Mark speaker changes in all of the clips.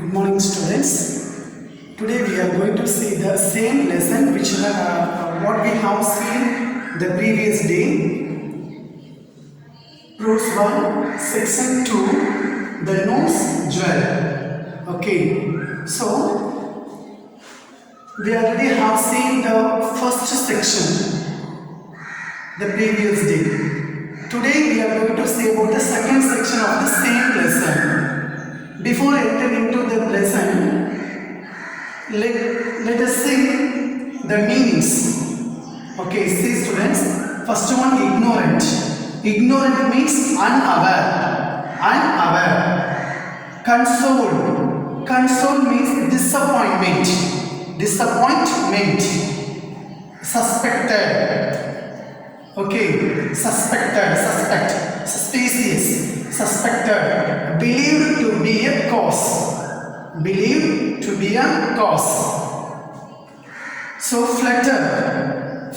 Speaker 1: Good morning, students. Today we are going to see the same lesson which what we have seen the previous day. Prose 1, section 2, the nose jewel. Okay, so we already have seen the first section the previous day. Today we are going to see about the second section of the same lesson. Before entering into the lesson, let us see the meanings. Okay, see students. First one, ignorant. Ignorant means unaware. Unaware. Console. Console means disappointment. Disappointment. Suspected. Okay, suspect, suspicious, suspected, believed to be a cause, believed to be a cause. So flutter,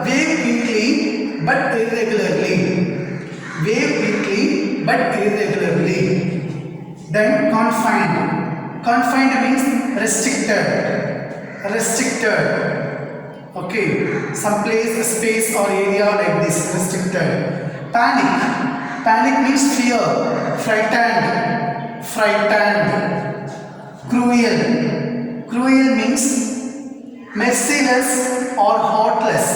Speaker 1: wave quickly but irregularly, wave quickly but irregularly. Then confined means restricted. Okay, some place, space or area like this, restricted. Panic means fear, frightened. Cruel means merciless or heartless.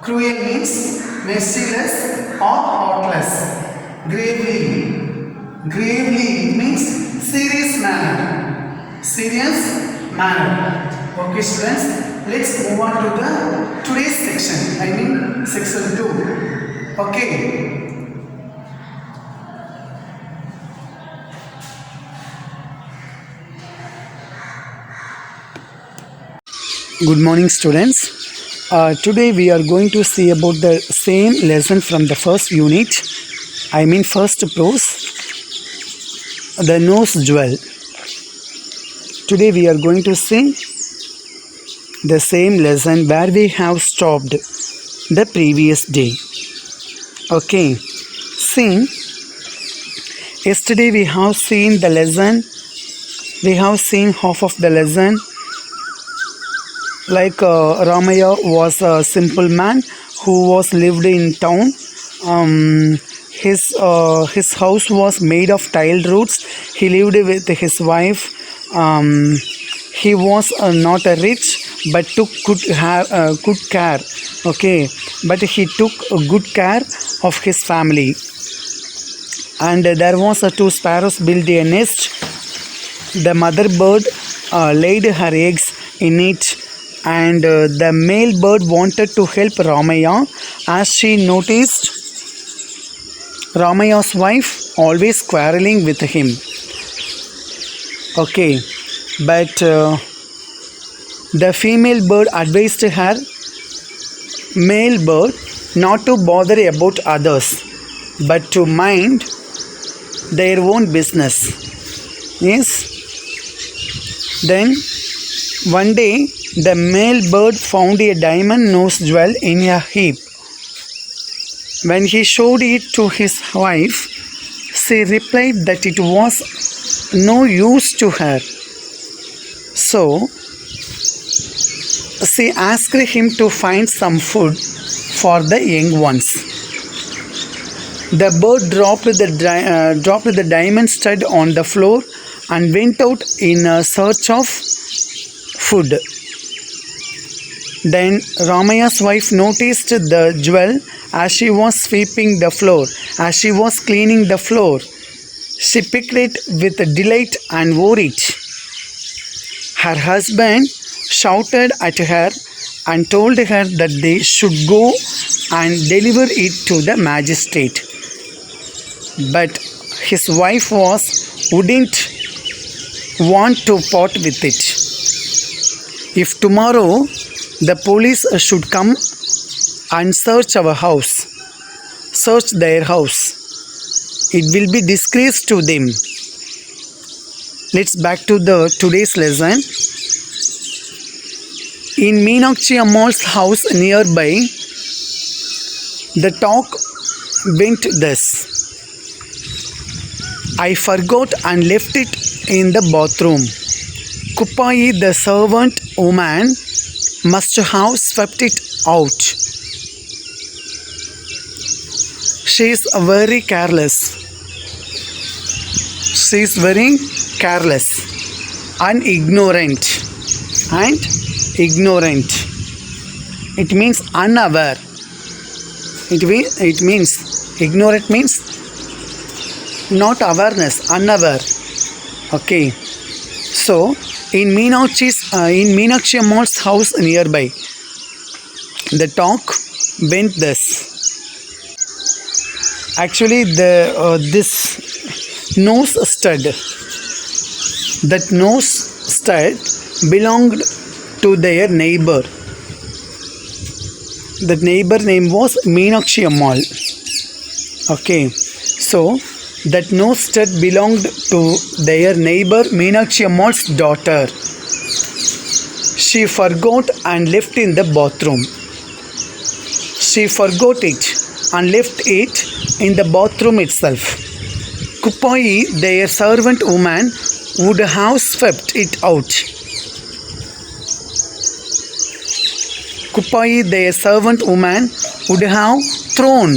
Speaker 1: Cruel means merciless or heartless. Gravely means serious manner. Okay, students, let's move on to the today's section. I mean section 2. Okay. Good morning, students. Today we are going to see about the same lesson from the first unit. I mean first prose. The nose jewel. Today we are going to see the same lesson where we have stopped the previous day. Okay, see, yesterday we have seen the lesson, we have seen half of the lesson, like Ramaya was a simple man who was lived in town. His house was made of tiled roofs. He lived with his wife. He was not a rich, but took good care. Okay, but he took good care of his family. And there was two sparrows built a nest. The mother bird laid her eggs in it, and the male bird wanted to help Ramaya, as she noticed Ramaya's wife always quarreling with him. Okay, but the female bird advised her male bird not to bother about others, but to mind their own business. Yes. Then one day the male bird found a diamond nose jewel in a heap. When he showed it to his wife, she replied that it was no use to her. So, she asked him to find some food for the young ones. The bird dropped the diamond stud on the floor and went out in search of food. Then Ramaya's wife noticed the jewel as she was sweeping the floor, as she was cleaning the floor. She picked it with delight and wore it. Her husband shouted at her and told her that they should go and deliver it to the magistrate. But his wife wouldn't want to part with it. If tomorrow the police should come and search their house, it will be disgrace to them. Let's back to today's lesson. In Meenakshi Ammal's house nearby, The talk went thus. I forgot and left it in the bathroom. Kupai, the servant woman, must have swept it out. She is very careless. She is very careless and ignorant. And ignorant. It means unaware. It means ignorant means not awareness, unaware. Okay. So in Meenakshi Ammal's house nearby, the talk went thus. Actually, this nose stud, that nose stud belonged to their neighbor. The neighbor name was Meenakshi Ammal. Okay, so that nose stud belonged to their neighbor Meenakshi Ammal's daughter. She forgot and left in the bathroom. She forgot it and left it in the bathroom itself. Kupai, their servant woman, would have swept it out. Kupai, their servant woman, would have thrown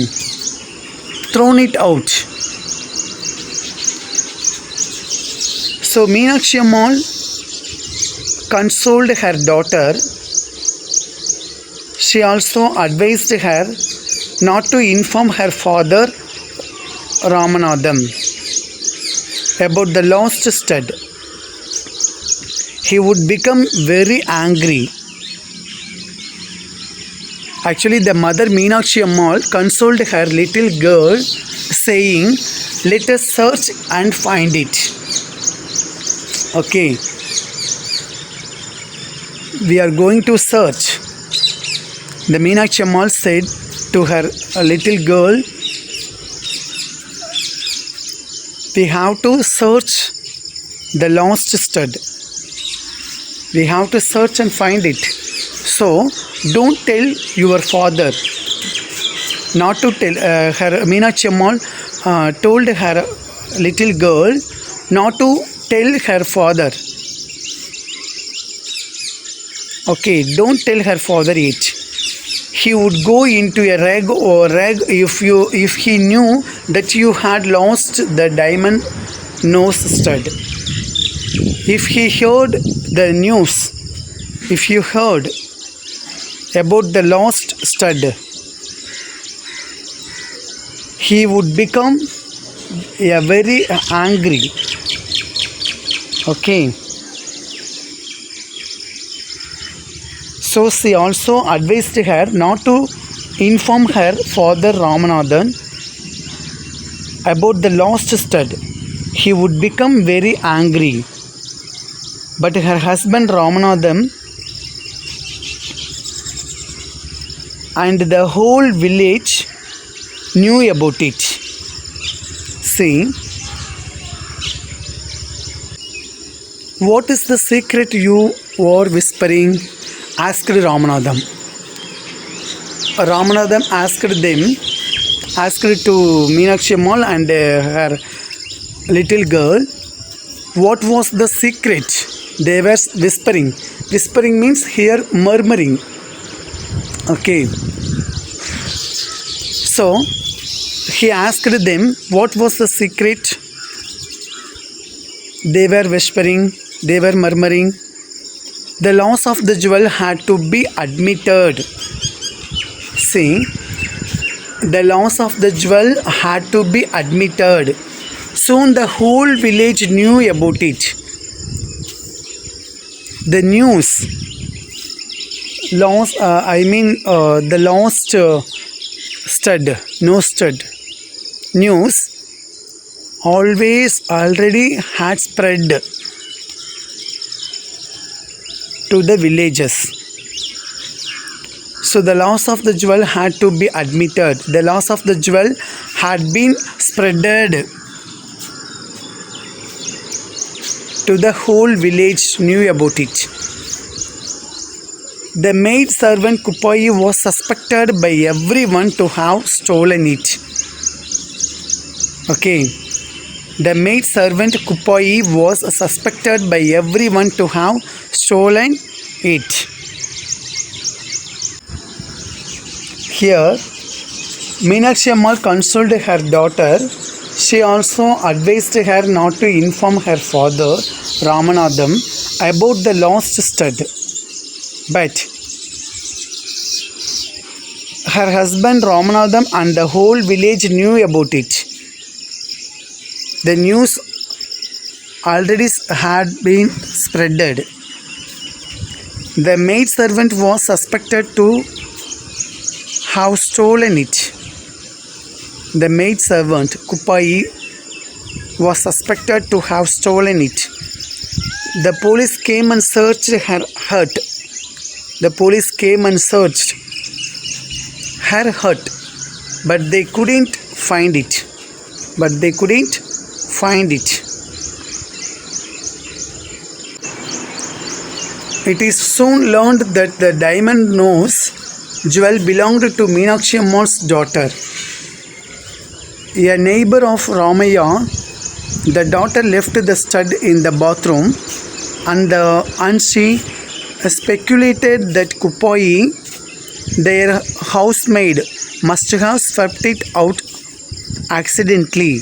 Speaker 1: it out. So Meenakshi Ammal consoled her daughter. She also advised her not to inform her father Ramanathan about the lost stud. He would become very angry. Actually, the mother Meenakshi Ammal consoled her little girl, saying, "Let us search and find it." Okay. We are going to search. The Meenakshi Ammal said to her little girl, we have to search the lost stud. We have to search and find it. So, don't tell your father. Not to tell. Her Meenakshi Ammal told her little girl not to tell her father. Okay, don't tell her father yet. He would go into a rag if he knew that you had lost the diamond nose stud. If he heard the news, if you heard about the lost stud, he would become very angry. Okay. So she also advised her not to inform her father Ramanathan about the lost stud. He would become very angry. But her husband Ramanathan and the whole village knew about it. See, what is the secret you are whispering? Asked Ramanathan. Ramanathan asked to Meenakshi Ammal and her little girl, what was the secret they were whispering? Whispering means here murmuring. Okay. So he asked them what was the secret they were whispering, they were murmuring. The loss of the jewel had to be admitted. See, the loss of the jewel had to be admitted. Soon the whole village knew about it. The news, the lost stud, no stud, news already had spread to the villages. So the loss of the jewel had to be admitted. The loss of the jewel had been spreaded to the whole village knew about it. The maid servant Kupai was suspected by everyone to have stolen it. Okay. The maid servant Kupai was suspected by everyone to have stolen it. Here, Meenakshi Ammal consoled her daughter. She also advised her not to inform her father, Ramanathan, about the lost stud. But her husband Ramanathan and the whole village knew about it. The news already had been spreaded. The maid servant was suspected to have stolen it. The maid servant Kupai was suspected to have stolen it. The police came and searched her hut. The police came and searched her hut, but they couldn't find it. It is soon learned that the diamond nose jewel belonged to Meenakshi Ammal's daughter. A neighbor of Ramaya, the daughter left the stud in the bathroom and she speculated that Kupai, their housemaid, must have swept it out accidentally.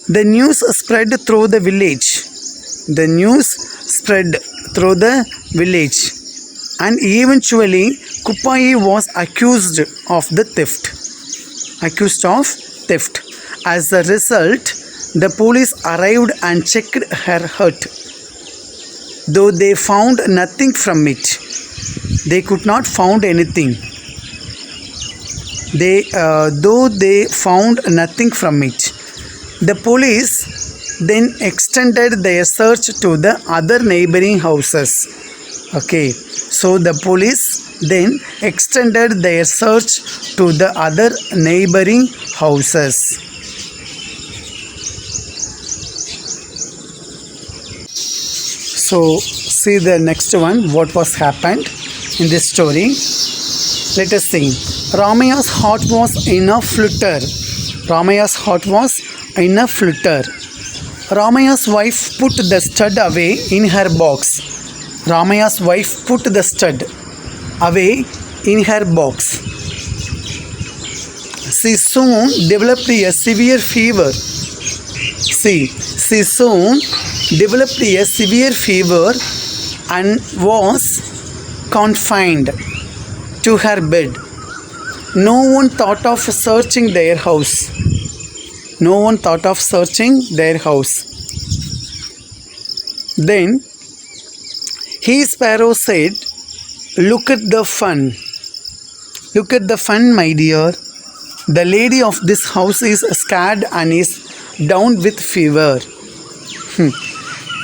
Speaker 1: The news spread through the village. And eventually Kupai was accused of theft. As a result, the police arrived and checked her hut. Though they found nothing from it, they could not find anything. Though they found nothing from it, the police then extended their search to the other neighboring houses. Okay, so the police then extended their search to the other neighboring houses. So see the next one, what was happened in this story. Let us see. Ramaya's heart was in a flutter. Ramaya's wife put the stud away in her box. She soon developed a severe fever. And was confined to her bed. No one thought of searching their house. Then he sparrow said, "Look at the fun, my dear. The lady of this house is scared and is down with fever."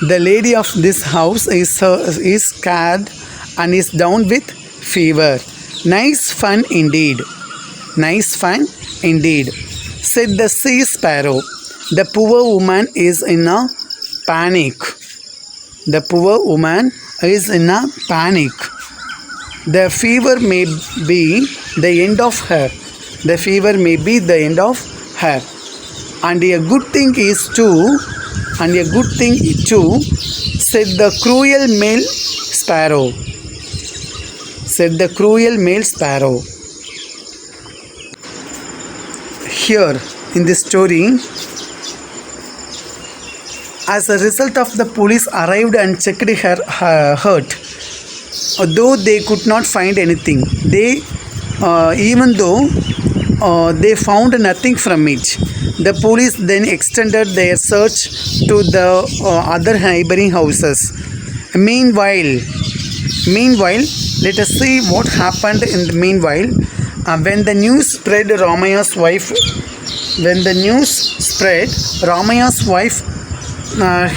Speaker 1: The lady of this house is scared and is down with fever. Nice fun indeed, said the sea sparrow. The poor woman is in a panic. The fever may be the end of her. And a good thing too, said the cruel male sparrow. Here in this story, as a result of the police arrived and checked her hut, though they could not find anything, they found nothing from it. The police then extended their search to the other neighboring houses. Meanwhile, let us see what happened in the meanwhile. When the news spread, Ramaya's wife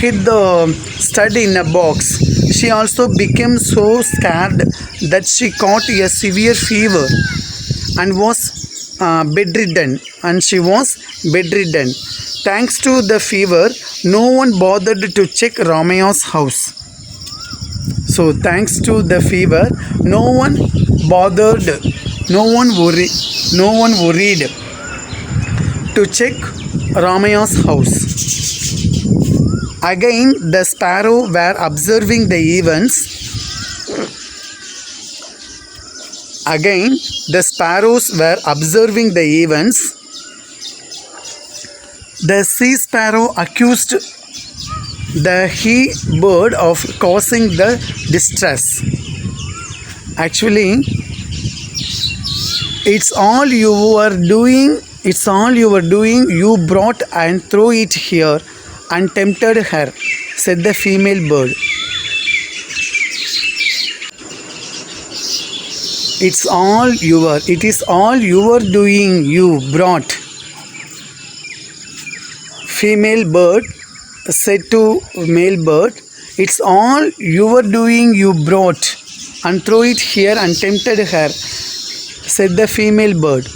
Speaker 1: hid the stud in a box. She also became so scared that she caught a severe fever and was bedridden. Thanks to the fever, no one bothered to check Ramaya's house. So thanks to the fever, no one bothered, no one worried to check Ramaya's house. Again, the sparrow were observing the events. Again, the sparrows were observing the events. The sea sparrow accused the he bird of causing the distress. Actually, it's all you were doing. It's all you were doing. You brought and threw it here and tempted her, said the female bird. It is all you were doing. You brought. Female bird said to male bird, it's all you were doing. You brought and threw it here and tempted her, said the female bird.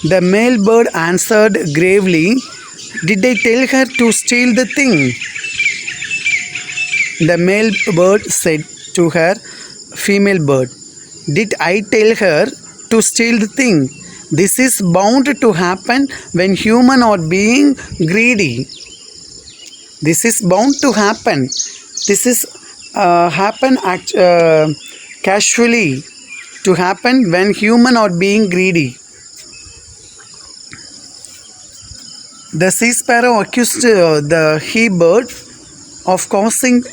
Speaker 1: The male bird answered gravely, did I tell her to steal the thing? The male bird said to her female bird, did I tell her to steal the thing? This is bound to happen when humans are being greedy. This is bound to happen. This is casually to happen when humans are being greedy. The sea sparrow accused the he bird of causing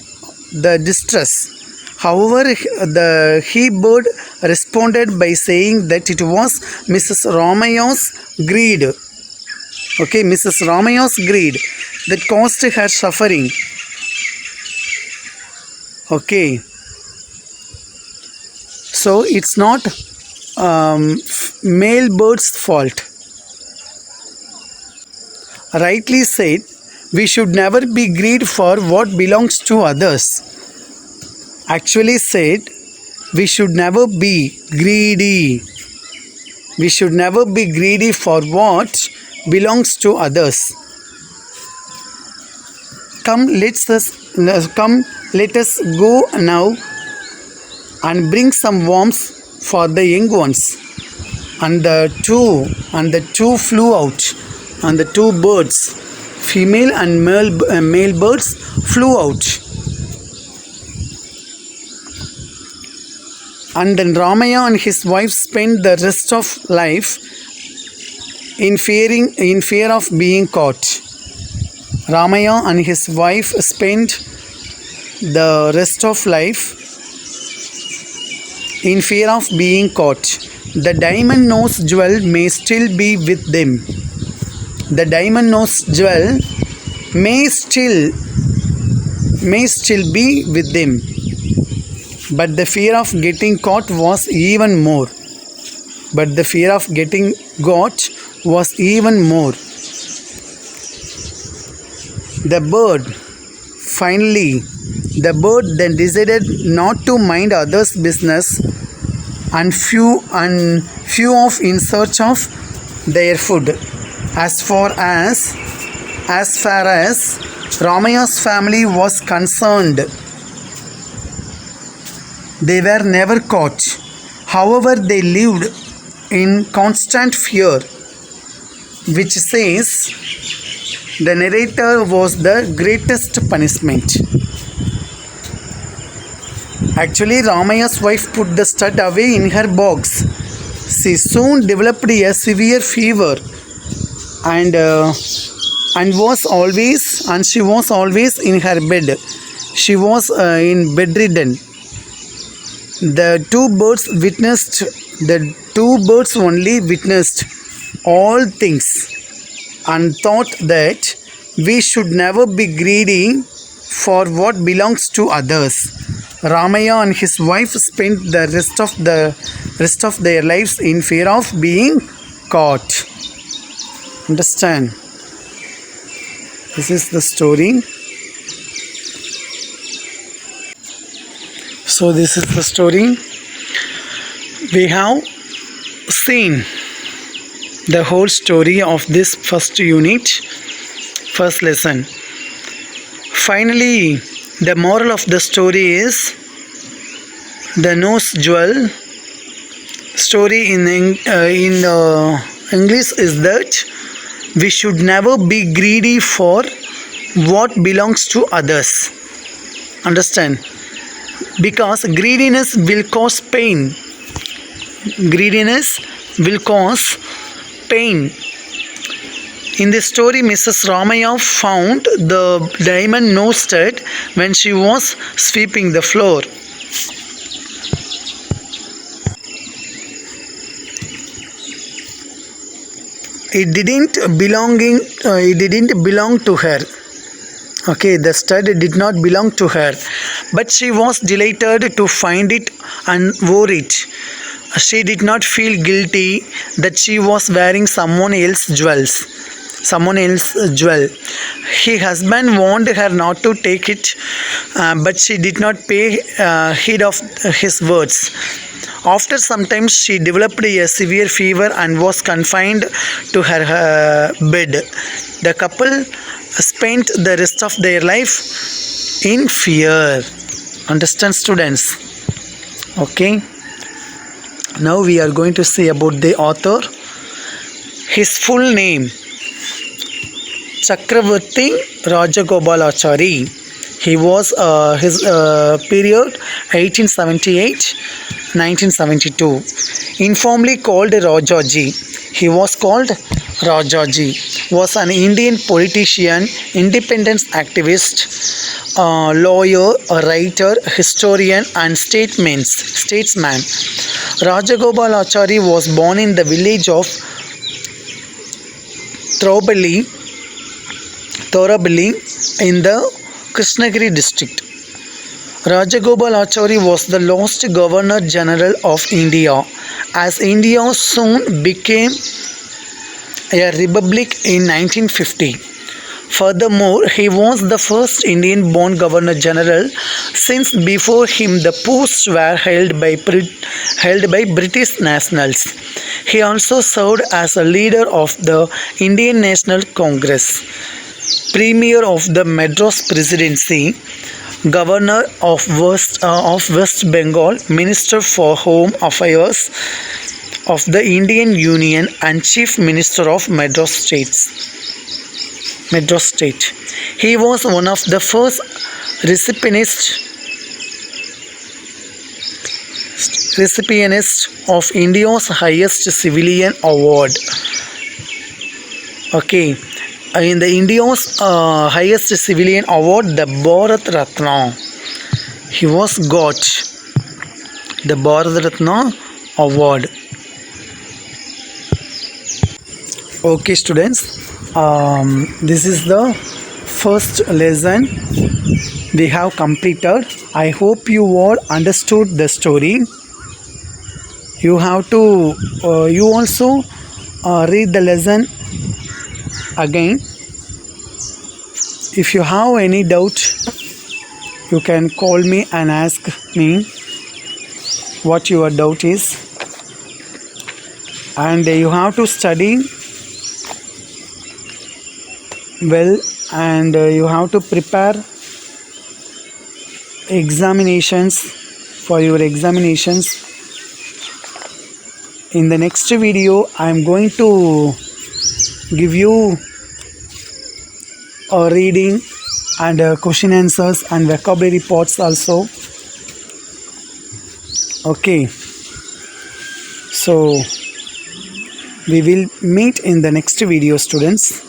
Speaker 1: the distress. However, the he bird responded by saying that it was Mrs. Ramaya's greed. Okay, Mrs. Ramaya's greed that caused her suffering. Okay. So it's not male bird's fault. Rightly said, we should never be greedy for what belongs to others. Actually said, we should never be greedy. We should never be greedy for what belongs to others. Come, let us go now and bring some worms for the young ones. And the two flew out, and the two birds, female and male birds, flew out. And then Ramaya and his wife spent the rest of life in fear of being caught. Ramaya and his wife spent the rest of life in fear of being caught. The diamond nose jewel may still be with them. The diamond nose jewel may still be with them. But the fear of getting caught was even more. The bird then decided not to mind others' business and flew off in search of their food. As far as Ramaya's family was concerned, they were never caught. However, they lived in constant fear, which says the narrator was the greatest punishment. Actually, Ramaya's wife put the stud away in her box. She soon developed a severe fever and she was always in her bed. She was in bedridden. The two birds only witnessed all things and thought that we should never be greedy for what belongs to others. Ramaya and his wife spent the rest of their lives in fear of being caught. Understand? This is the story. So this is the story. We have seen the whole story of this first unit, first lesson. Finally, The moral of the story is the nose jewel. Story in English is that we should never be greedy for what belongs to others. Understand? Because greediness will cause pain. Greediness will cause pain. In this story, Mrs. Ramaya found the diamond nose stud when she was sweeping the floor. It didn't belong to her. Okay, the stud did not belong to her, but she was delighted to find it and wore it. She did not feel guilty that she was wearing someone else's jewels. Jewel. Her husband warned her not to take it, but she did not pay heed of his words. After some time, she developed a severe fever and was confined to her bed. The couple spent the rest of their life in fear. Understand, students? Okay. Now we are going to see about the author. His full name, Chakravarti Rajagopalachari. He was his period 1878-1972. Informally called Rajaji. He was called Rajaji. Was an Indian politician, independence activist, lawyer, a writer, historian, and statesman. Rajagopalachari was born in the village of Thorabali in the Krishnagiri district. Rajagopalachari was the last Governor General of India, as India soon became a republic in 1950. Furthermore, he was the first Indian-born Governor General, since before him the posts were held by British nationals. He also served as a leader of the Indian National Congress, Premier of the Madras Presidency, Governor of West Bengal, Minister for Home Affairs of the Indian Union, and Chief Minister of Madras State. He was one of the first recipients of India's highest civilian award. Okay, in the India's highest civilian award, the Bharat Ratna. He was got the Bharat Ratna award. Okay, students, this is the first lesson we have completed. I hope you all understood the story. You have to you also read the lesson again. If you have any doubt, you can call me and ask me what your doubt is, and you have to study well, and you have to prepare examinations for your examinations. In the next video, I am going to give you a reading and question answers and vocabulary parts also. Okay, so we will meet in the next video, students.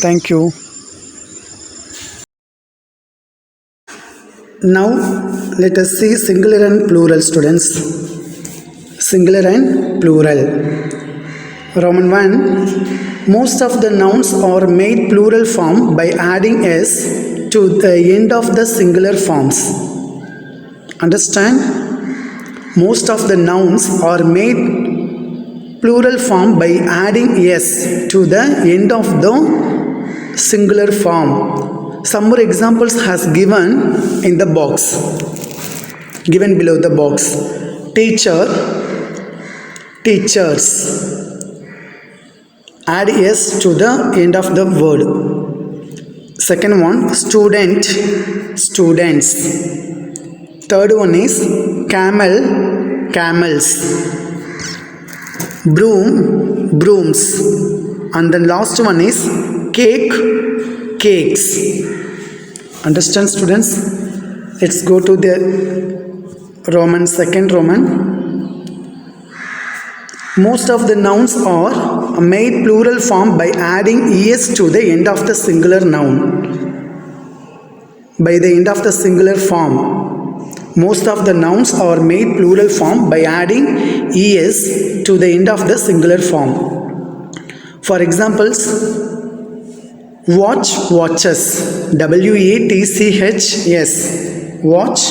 Speaker 1: Thank you. Now let us see singular and plural, students. Singular and plural. Roman 1. Most of the nouns are made plural form by adding s to the end of the singular forms. Understand? Most of the nouns are made plural form by adding s to the end of the singular form. Some more examples has given in the box, given below the box. Teacher, teachers. Add s to the end of the word. Second one, student, students. Third one is camel, camels. Broom, brooms. And then last one is cake, cakes. Understand, students? Let's go to the Roman, second Roman. Most of the nouns are made plural form by adding es to the end of the singular noun. By the end of the singular form, most of the nouns are made plural form by adding es to the end of the singular form. For examples, watch, watches. WATCHS. Watch,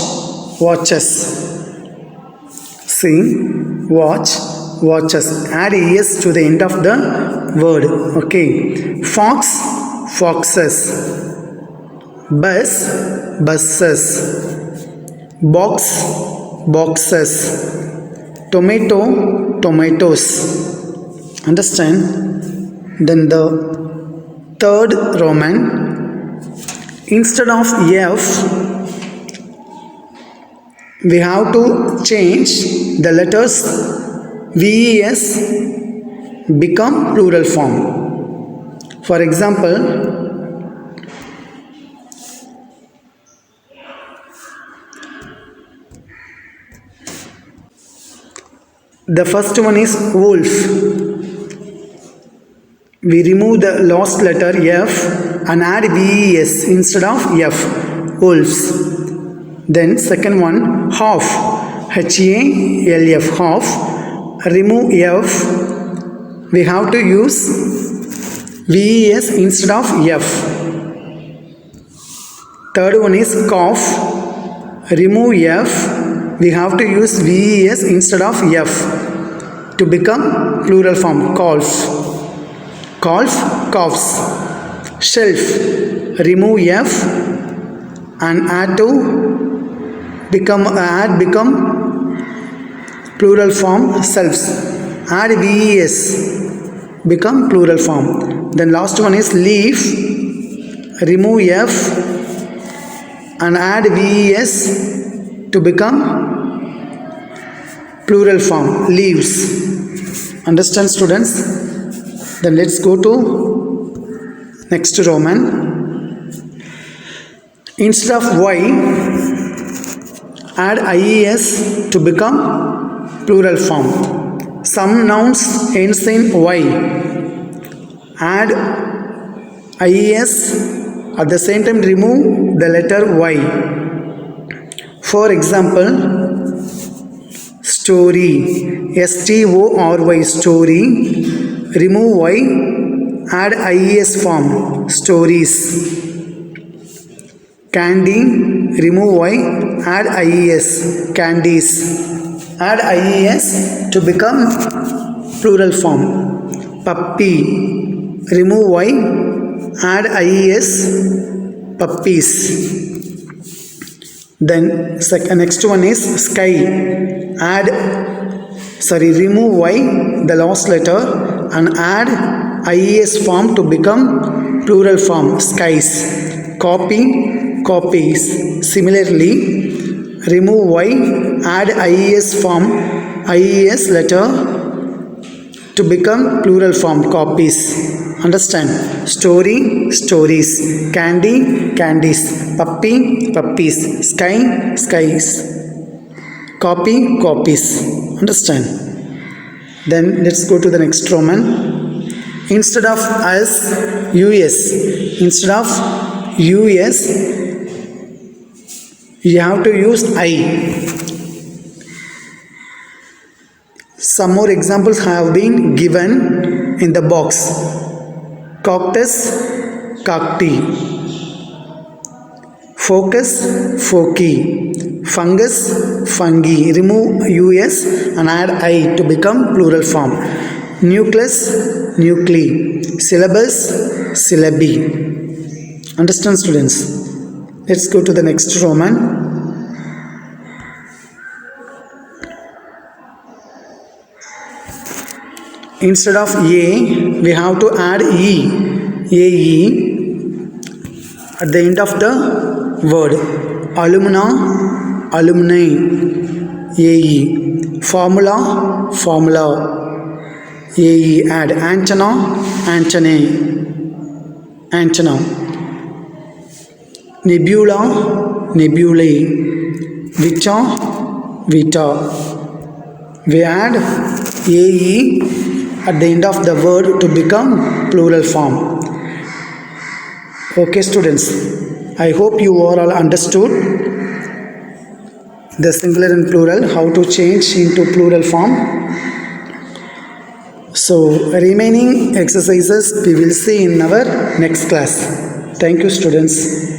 Speaker 1: watches. See, watch, watches. Add es to the end of the word. Okay. Fox, foxes. Bus, buses. Box, boxes. Tomato, tomatoes. Understand? Then the third Roman, instead of F, we have to change the letters VES become plural form. For example, the first one is wolf. We remove the last letter F and add VES instead of F. Wolves. Then second one, half. HALF, half. Remove F. We have to use VES instead of F. Third one is cough. Remove F. We have to use VES instead of F to become plural form, calf. Calf, coughs. Shelf. Remove F and add become plural form, selves. Add VES, become plural form. Then last one is leaf. Remove F and add VES to become plural form, leaves. Understand, students? Then let's go to next Roman. Instead of Y, add IES to become plural form. Some nouns ends in Y. Add IES, at the same time remove the letter Y. For example, story, STORY, story. Remove Y, add IES form, stories. Candy, remove Y, add IES, candies. Add IES to become plural form. Puppy, remove Y, add IES, puppies. Then next one is sky. Remove Y, the last letter, and add IES form to become plural form, skies. Copy, copies. Similarly, remove Y, add IES form, IES letter to become plural form, copies. Understand? Story, stories. Candy, candies. Puppy, puppies. Sky, skies. Copy, copies. Understand? Then let's go to the next Roman. Instead of us, US. Instead of US, you have to use I. Some more examples have been given in the box. Cactus, cacti. Focus, foci. Fungus, fungi. Remove US and add I to become plural form. Nucleus, nuclei. Syllabus, syllabi. Understand, students? Let's go to the next Roman. Instead of A, we have to add E. AE. at the end of the word. Alumna, alumni, AE. Formula, formula, AE. Add antenna, antennae, antenna. Nebula, nebulae. Vita, vita. We add AE at the end of the word to become plural form. Okay students, I hope you all understood the singular and plural, how to change into plural form. So remaining exercises we will see in our next class. Thank you students.